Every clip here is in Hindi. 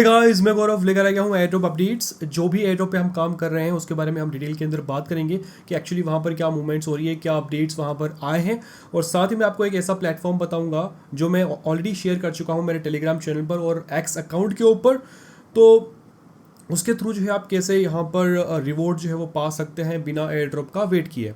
गाइस, मैं गौरव लेकर आ गया हूँ एयरड्रॉप अपडेट्स। जो भी एयरड्रॉप पे हम काम कर रहे हैं उसके बारे में हम डिटेल के अंदर बात करेंगे कि एक्चुअली वहाँ पर क्या मूवमेंट्स हो रही है, क्या अपडेट्स वहाँ पर आए हैं। और साथ ही मैं आपको एक ऐसा प्लेटफॉर्म बताऊंगा जो मैं ऑलरेडी शेयर कर चुका हूँ मेरे टेलीग्राम चैनल पर और एक्स अकाउंट के ऊपर। तो उसके थ्रू जो है आप कैसे यहाँ पर रिवॉर्ड जो है वो पा सकते हैं बिना एयरड्रॉप का वेट किए।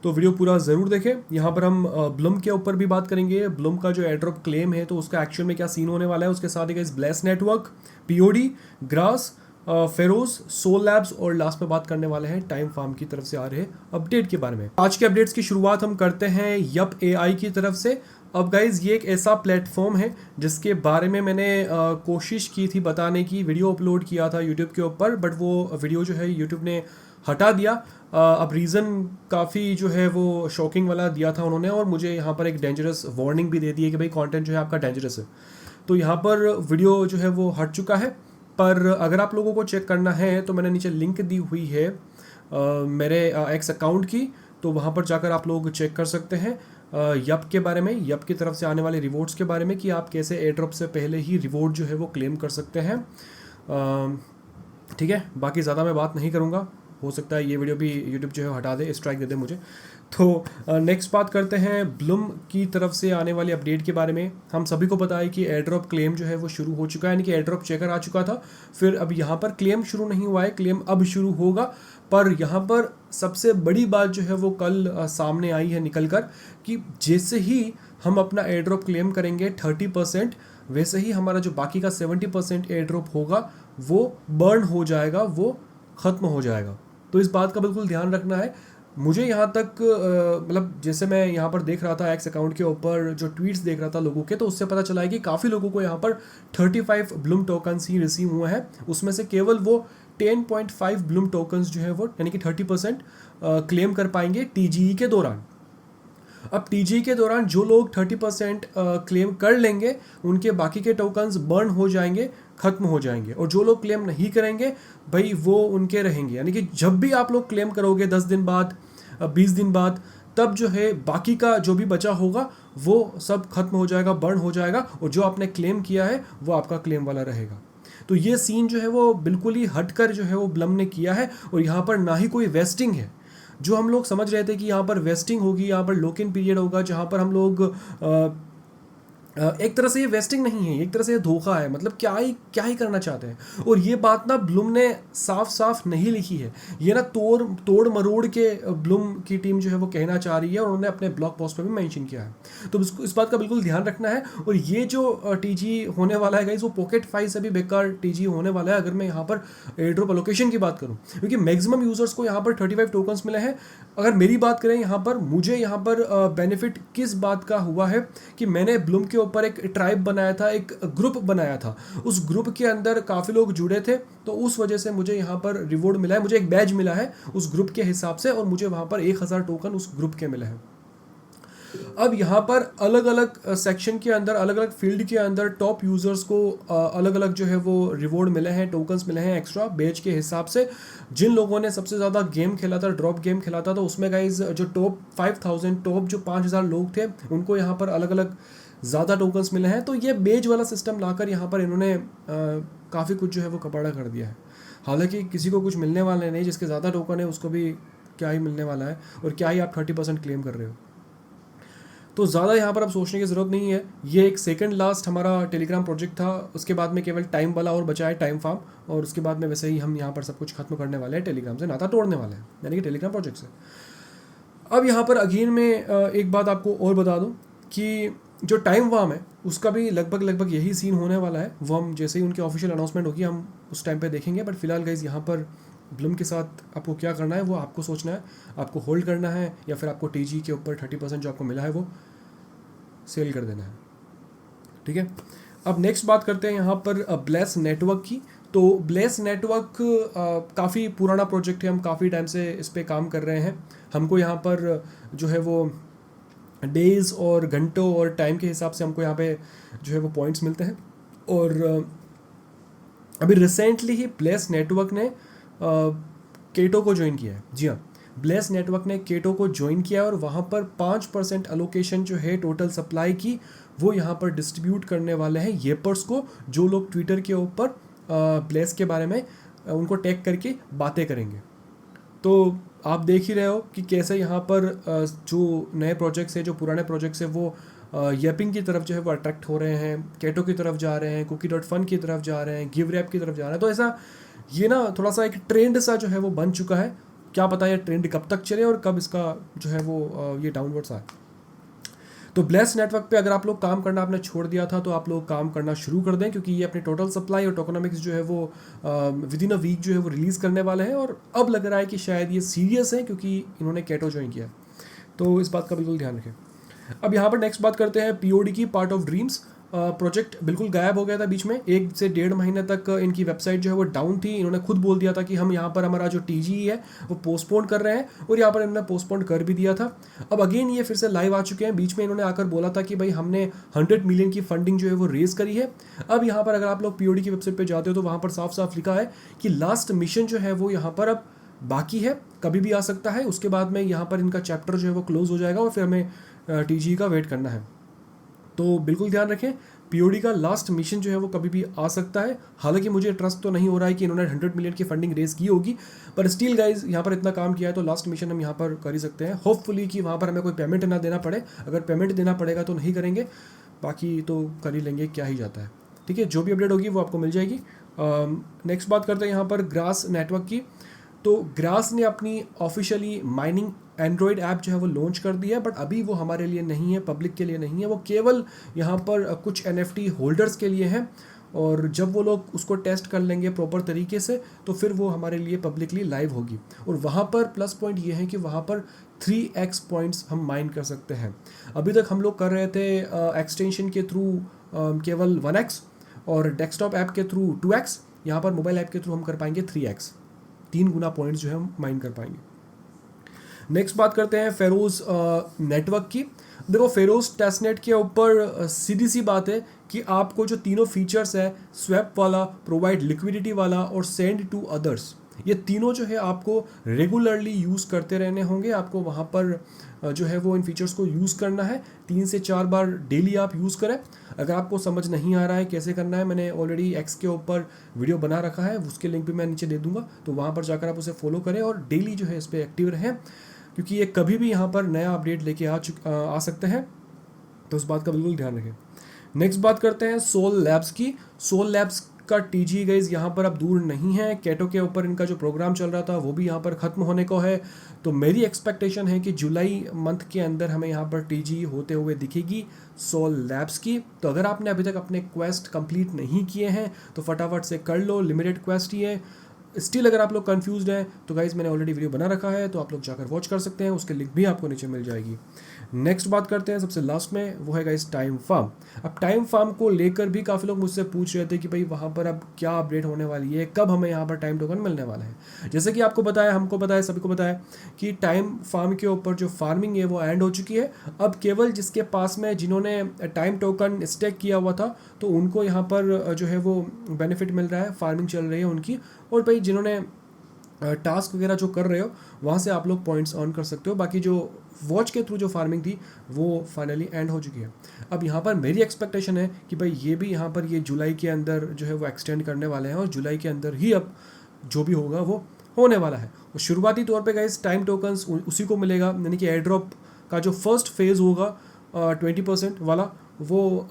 तो वीडियो पूरा ज़रूर देखें। यहाँ पर हम ब्लूम के ऊपर भी बात करेंगे। ब्लूम का जो एयरड्रॉप क्लेम है तो उसका एक्चुअल में क्या सीन होने वाला है, उसके साथ ही इस ब्लेस नेटवर्क, पीओडी, ग्रास, फेरोज, सोल लैब्स और लास्ट में बात करने वाले हैं टाइम फार्म की तरफ से आ रहे अपडेट के बारे में। आज के अपडेट्स की शुरुआत हम करते हैं यप एआई की तरफ से। अब गाइज ये एक ऐसा प्लेटफॉर्म है जिसके बारे में मैंने कोशिश की थी बताने की, वीडियो अपलोड किया था यूट्यूब के ऊपर, बट वो वीडियो जो है यूट्यूब ने हटा दिया। अब रीज़न काफ़ी जो है वो शॉकिंग वाला दिया था उन्होंने, और मुझे यहाँ पर एक डेंजरस वार्निंग भी दे दी है कि भाई कंटेंट जो है आपका डेंजरस है। तो यहाँ पर वीडियो जो है वो हट चुका है। पर अगर आप लोगों को चेक करना है तो मैंने नीचे लिंक दी हुई है मेरे एक्स अकाउंट की, तो वहाँ पर जाकर आप लोग चेक कर सकते हैं यप के बारे में, यप की तरफ से आने वाले रिवॉर्ड्स के बारे में कि आप कैसे एयरड्रॉप से पहले ही रिवॉर्ड जो है वो क्लेम कर सकते हैं। ठीक है, बाकी ज़्यादा मैं बात नहीं करूँगा, हो सकता है ये वीडियो भी यूट्यूब जो है हटा दे, स्ट्राइक दे दे मुझे। तो नेक्स्ट बात करते हैं ब्लूम की तरफ से आने वाली अपडेट के बारे में। हम सभी को पता है कि एयरड्रॉप क्लेम जो है वो शुरू हो चुका है, यानी कि एयरड्रॉप चेकर आ चुका था, फिर अब यहाँ पर क्लेम शुरू नहीं हुआ है, क्लेम अब शुरू होगा। पर यहाँ पर सबसे बड़ी बात जो है वो कल सामने आई है निकल कर कि जैसे ही हम अपना एयरड्रॉप क्लेम करेंगे 30%, वैसे ही हमारा जो बाकी का 70% एयरड्रॉप होगा वो बर्न हो जाएगा, वो ख़त्म हो जाएगा। तो इस बात का बिल्कुल ध्यान रखना है। मुझे यहाँ तक मतलब जैसे मैं यहाँ पर देख रहा था एक्स अकाउंट के ऊपर जो ट्वीट्स देख रहा था लोगों के, तो उससे पता चला है कि काफ़ी लोगों को यहाँ पर 35 ब्लूम टोकन्स ही रिसीव हुए हैं। उसमें से केवल वो 10.5 ब्लूम टोकन्स जो है वो यानी कि 30% क्लेम कर पाएंगे टीजीई के दौरान। अब टीजी के दौरान जो लोग 30% क्लेम कर लेंगे उनके बाकी के टोकन्स बर्न हो जाएंगे, खत्म हो जाएंगे, और जो लोग क्लेम नहीं करेंगे भाई वो उनके रहेंगे। यानी कि जब भी आप लोग क्लेम करोगे 10 दिन बाद, 20 दिन बाद, तब जो है बाकी का जो भी बचा होगा वो सब खत्म हो जाएगा, बर्न हो जाएगा, और जो आपने क्लेम किया है वो आपका क्लेम वाला रहेगा। तो ये सीन जो है वो बिल्कुल ही हटकर जो है वो ब्लम ने किया है, और यहाँ पर ना ही कोई वेस्टिंग है। जो हम लोग समझ रहे थे कि यहाँ पर वेस्टिंग होगी, यहाँ पर लॉक इन पीरियड होगा, जहाँ पर हम लोग एक तरह से ये वेस्टिंग नहीं है, एक तरह से ये धोखा है, मतलब क्या ही करना चाहते हैं। और ये बात ना ब्लूम ने साफ साफ नहीं लिखी है, ये ना तोड़ मरोड़ के ब्लूम की टीम जो है वो कहना चाह रही है, और उन्होंने अपने ब्लॉग पोस्ट पर भी मेंशन किया है। तो इस बात का बिल्कुल ध्यान रखना है। और ये जो टीजी होने वाला है गाइस, वो पॉकेट फाइल से भी बेकार टीजी होने वाला है अगर मैं यहाँ पर एयरड्रॉप एलोकेशन की बात करूँ, क्योंकि मैक्सिमम यूजर्स को यहाँ पर 35 टोकन्स मिले हैं। अगर मेरी बात करें यहाँ पर, मुझे यहाँ पर बेनिफिट किस बात का हुआ है कि मैंने ब्लूम के ऊपर एक ट्राइब बनाया था, एक ग्रुप बनाया था, उस ग्रुप के अंदर काफ़ी लोग जुड़े थे, तो उस वजह से मुझे यहाँ पर रिवॉर्ड मिला है, मुझे एक बैज मिला है उस ग्रुप के हिसाब से, और मुझे वहाँ पर 1000 टोकन उस ग्रुप के मिले हैं। अब यहाँ पर अलग अलग सेक्शन के अंदर, अलग अलग फील्ड के अंदर टॉप यूजर्स को अलग अलग जो है वो रिवॉर्ड मिले हैं, टोकन्स मिले हैं एक्स्ट्रा बैच के हिसाब से। जिन लोगों ने सबसे ज़्यादा गेम खेला था, ड्रॉप गेम खेला था, तो उसमें गाइज जो टॉप 5000, टॉप जो 5000 लोग थे, उनको यहाँ पर अलग अलग ज़्यादा टोकन्स मिले हैं। तो ये बेज वाला सिस्टम लाकर यहाँ पर इन्होंने काफ़ी कुछ जो है वो कपड़ा कर दिया है। हालांकि किसी को कुछ मिलने वाला नहीं, जिसके ज़्यादा टोकन है उसको भी क्या ही मिलने वाला है, और क्या ही आप 30% क्लेम कर रहे हो। तो ज़्यादा यहाँ पर अब सोचने की ज़रूरत नहीं है। ये एक सेकंड लास्ट हमारा टेलीग्राम प्रोजेक्ट था, उसके बाद में केवल टाइम वाला और बचा है, टाइम फार्म, और उसके बाद में वैसे ही हम यहाँ पर सब कुछ खत्म करने वाले हैं, टेलीग्राम से नाता तोड़ने वाले हैं, यानी कि टेलीग्राम प्रोजेक्ट से। अब यहाँ पर अगेन में एक बात आपको और बता दूँ कि जो टाइम वार्म है उसका भी लगभग यही सीन होने वाला है। वो हम जैसे ही उनकी ऑफिशियल अनाउंसमेंट होगी हम उस टाइम पे देखेंगे। बट फिलहाल गाइज यहाँ पर ब्लूम के साथ आपको क्या करना है वो आपको सोचना है, आपको होल्ड करना है या फिर आपको टीजी के ऊपर 30% जो आपको मिला है वो सेल कर देना है। ठीक है, अब नेक्स्ट बात करते हैं यहाँ पर ब्लेस नेटवर्क की। तो ब्लेस नेटवर्क काफ़ी पुराना प्रोजेक्ट है, हम काफ़ी टाइम से इस पर काम कर रहे हैं। हमको यहाँ पर जो है वो डेज़ और घंटों और टाइम के हिसाब से हमको यहाँ पे जो है वो पॉइंट्स मिलते हैं। और अभी रिसेंटली ही ब्लेस नेटवर्क ने केटो को ज्वाइन किया है। जी हाँ, ब्लेस नेटवर्क ने केटो को ज्वाइन किया, और वहाँ पर 5% अलोकेशन जो है टोटल सप्लाई की वो यहाँ पर डिस्ट्रीब्यूट करने वाले हैं येपर्स को, जो लोग ट्विटर के ऊपर ब्लेस के बारे में उनको टैग करके बातें करेंगे। तो आप देख ही रहे हो कि कैसे यहाँ पर जो नए प्रोजेक्ट्स हैं, जो पुराने प्रोजेक्ट्स हैं, वो येपिंग की तरफ जो है वो अट्रैक्ट हो रहे हैं, केटो की तरफ जा रहे हैं, Cookie.fun की तरफ जा रहे हैं, गिवरैप की तरफ जा रहे हैं। तो ऐसा ये ना थोड़ा सा एक ट्रेंड सा जो है वो बन चुका है। क्या पता ये ट्रेंड कब तक चले और कब इसका जो है वो ये डाउनवर्ड्स आए। तो ब्लेस नेटवर्क पे अगर आप लोग काम करना आपने छोड़ दिया था तो आप लोग काम करना शुरू कर दें, क्योंकि ये अपने टोटल सप्लाई और टोकनोमिक्स जो है वो विद इन अ वीक जो है वो रिलीज़ करने वाले हैं। और अब लग रहा है कि शायद ये सीरियस है, क्योंकि इन्होंने केटो ज्वाइन किया। तो इस बात का बिल्कुल ध्यान रखें। अब यहाँ पर नेक्स्ट बात करते हैं पीओडी की, पार्ट ऑफ ड्रीम्स। प्रोजेक्ट बिल्कुल गायब हो गया था बीच में, 1 से 1.5 महीने तक इनकी वेबसाइट जो है वो डाउन थी। इन्होंने खुद बोल दिया था कि हम यहाँ पर हमारा जो टीजी है वो पोस्टपोन कर रहे हैं, और यहाँ पर इन्होंने पोस्टपोन कर भी दिया था। अब अगेन ये फिर से लाइव आ चुके हैं। बीच में इन्होंने आकर बोला था कि भाई हमने 100 मिलियन की फंडिंग जो है वो रेज करी है। अब यहाँ पर अगर आप लोग पीओडी की वेबसाइट पर जाते हो तो वहाँ पर साफ साफ लिखा है कि लास्ट मिशन जो है वो यहाँ पर अब बाकी है, कभी भी आ सकता है। उसके बाद में यहाँ पर इनका चैप्टर जो है वो क्लोज हो जाएगा और फिर हमें टीजी का वेट करना है। तो बिल्कुल ध्यान रखें, पीओडी का लास्ट मिशन जो है वो कभी भी आ सकता है। हालांकि मुझे ट्रस्ट तो नहीं हो रहा है कि इन्होंने 100 मिलियन की फंडिंग रेज की होगी, पर स्टिल गाइज यहाँ पर इतना काम किया है तो लास्ट मिशन हम यहाँ पर कर ही सकते हैं। होपफुली कि वहाँ पर हमें कोई पेमेंट ना देना पड़े। अगर पेमेंट देना पड़ेगा तो नहीं करेंगे, बाकी तो कर ही लेंगे, क्या ही जाता है। ठीक है, जो भी अपडेट होगी वो आपको मिल जाएगी। नेक्स्ट बात करते हैं यहाँ पर ग्रास नेटवर्क की। तो ग्रास ने अपनी ऑफिशियली माइनिंग एंड्रॉयड ऐप जो है वो लॉन्च कर दी है, बट अभी वो हमारे लिए नहीं है, पब्लिक के लिए नहीं है। वो केवल यहाँ पर कुछ NFT होल्डर्स के लिए है, और जब वो लोग उसको टेस्ट कर लेंगे प्रॉपर तरीके से तो फिर वो हमारे लिए पब्लिकली लाइव होगी। और वहाँ पर प्लस पॉइंट ये है कि वहाँ पर 3x पॉइंट्स हम माइन कर सकते हैं। अभी तक हम लोग कर रहे थे एक्सटेंशन के थ्रू केवल 1x, और डेस्कटॉप ऐप के थ्रू 2x। यहाँ पर मोबाइल ऐप के थ्रू हम कर पाएंगे 3x, 3 गुना पॉइंट्स जो है हम माइन कर पाएंगे। नेक्स्ट बात करते हैं फेरोज नेटवर्क की। देखो, फेरोज टेस्टनेट के ऊपर सीधी सी बात है कि आपको जो तीनों फीचर्स है, स्वैप वाला, प्रोवाइड लिक्विडिटी वाला और सेंड टू अदर्स, ये तीनों जो है आपको रेगुलरली यूज़ करते रहने होंगे। आपको वहाँ पर जो है वो इन फीचर्स को यूज़ करना है, 3 से 4 बार डेली आप यूज़ करें। अगर आपको समझ नहीं आ रहा है कैसे करना है, मैंने ऑलरेडी एक्स के ऊपर वीडियो बना रखा है, उसके लिंक भी मैं नीचे दे दूंगा, तो वहाँ पर जाकर आप उसे फॉलो करें और डेली जो है इस पर एक्टिव रहें, क्योंकि ये कभी भी यहाँ पर नया अपडेट लेके आ सकते हैं। तो उस बात का बिल्कुल ध्यान रखें। नेक्स्ट बात करते हैं सोल लैब्स की। सोल लैब्स का टीजी गाइज यहाँ पर अब दूर नहीं है। केटो के ऊपर इनका जो प्रोग्राम चल रहा था वो भी यहाँ पर ख़त्म होने को है। तो मेरी एक्सपेक्टेशन है कि जुलाई मंथ के अंदर हमें यहाँ पर टीजी होते हुए दिखेगी सोल लैब्स की। तो अगर आपने अभी तक अपने क्वेस्ट कंप्लीट नहीं किए हैं तो फटाफट से कर लो, लिमिटेड क्वेस्ट ही है। स्टिल अगर आप लोग कंफ्यूज्ड हैं तो गाइज मैंने ऑलरेडी वीडियो बना रखा है, तो आप लोग जाकर वॉच कर सकते हैं, उसके लिंक भी आपको नीचे मिल जाएगी। नेक्स्ट बात करते हैं सबसे लास्ट में, वो है गाइज टाइम फार्म। अब टाइम फार्म को लेकर भी काफ़ी लोग मुझसे पूछ रहे थे कि भाई वहाँ पर अब क्या अपडेट होने वाली है, कब हमें यहाँ पर टाइम टोकन मिलने वाला है। जैसे कि आपको बताया, हमको बताया, सभी को बताया कि टाइम फार्म के ऊपर जो फार्मिंग है वो एंड हो चुकी है। अब केवल जिसके पास में जिन्होंने टाइम टोकन स्टेक किया हुआ था तो उनको यहाँ पर जो है वो बेनिफिट मिल रहा है, फार्मिंग चल रही है उनकी। और भाई जिन्होंने टास्क वगैरह जो कर रहे हो वहाँ से आप लोग पॉइंट्स अर्न कर सकते हो। बाकी जो वॉच के थ्रू जो फार्मिंग थी वो फाइनली एंड हो चुकी है। अब यहाँ पर मेरी एक्सपेक्टेशन है कि भाई ये भी यहाँ पर ये जुलाई के अंदर जो है वो एक्सटेंड करने वाले हैं, और जुलाई के अंदर ही अब जो भी होगा वो होने वाला है। और शुरुआती तौर पे गाइस टाइम टोकन्स उसी को मिलेगा, यानी कि एयर ड्रॉप का जो फर्स्ट फेज़ होगा 20% वाला, वो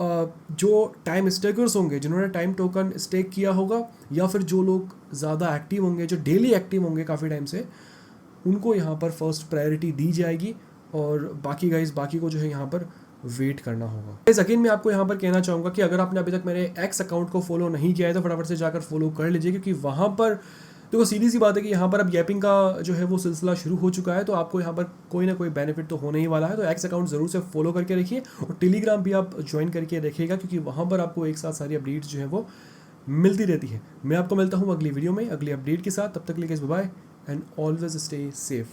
जो टाइम स्टेकर्स होंगे, जिन्होंने टाइम टोकन स्टेक किया होगा, या फिर जो लोग ज़्यादा एक्टिव होंगे, जो डेली एक्टिव होंगे काफ़ी टाइम से, उनको यहाँ पर फर्स्ट प्रायोरिटी दी जाएगी। और बाकी गाइस, बाकी को जो है यहाँ पर वेट करना होगा। गाइस अगेन मैं आपको यहाँ पर कहना चाहूँगा कि अगर आपने अभी तक मेरे एक्स अकाउंट को फॉलो नहीं किया है तो फटाफट से जाकर फॉलो कर लीजिए, क्योंकि वहाँ पर देखो सीधी सी बात है कि यहाँ पर अब यैपिंग का जो है वो सिलसिला शुरू हो चुका है, तो आपको यहाँ पर कोई ना कोई बेनिफिट तो होने ही वाला है। तो एक्स अकाउंट ज़रूर से फॉलो करके रखिए, और टेलीग्राम भी आप ज्वाइन करके रखिएगा, क्योंकि वहाँ पर आपको एक साथ सारी अपडेट्स जो है वो मिलती रहती है। मैं आपको मिलता हूँ अगली वीडियो में अगली अपडेट के साथ। तब तक के लिए guys bye bye and always stay safe.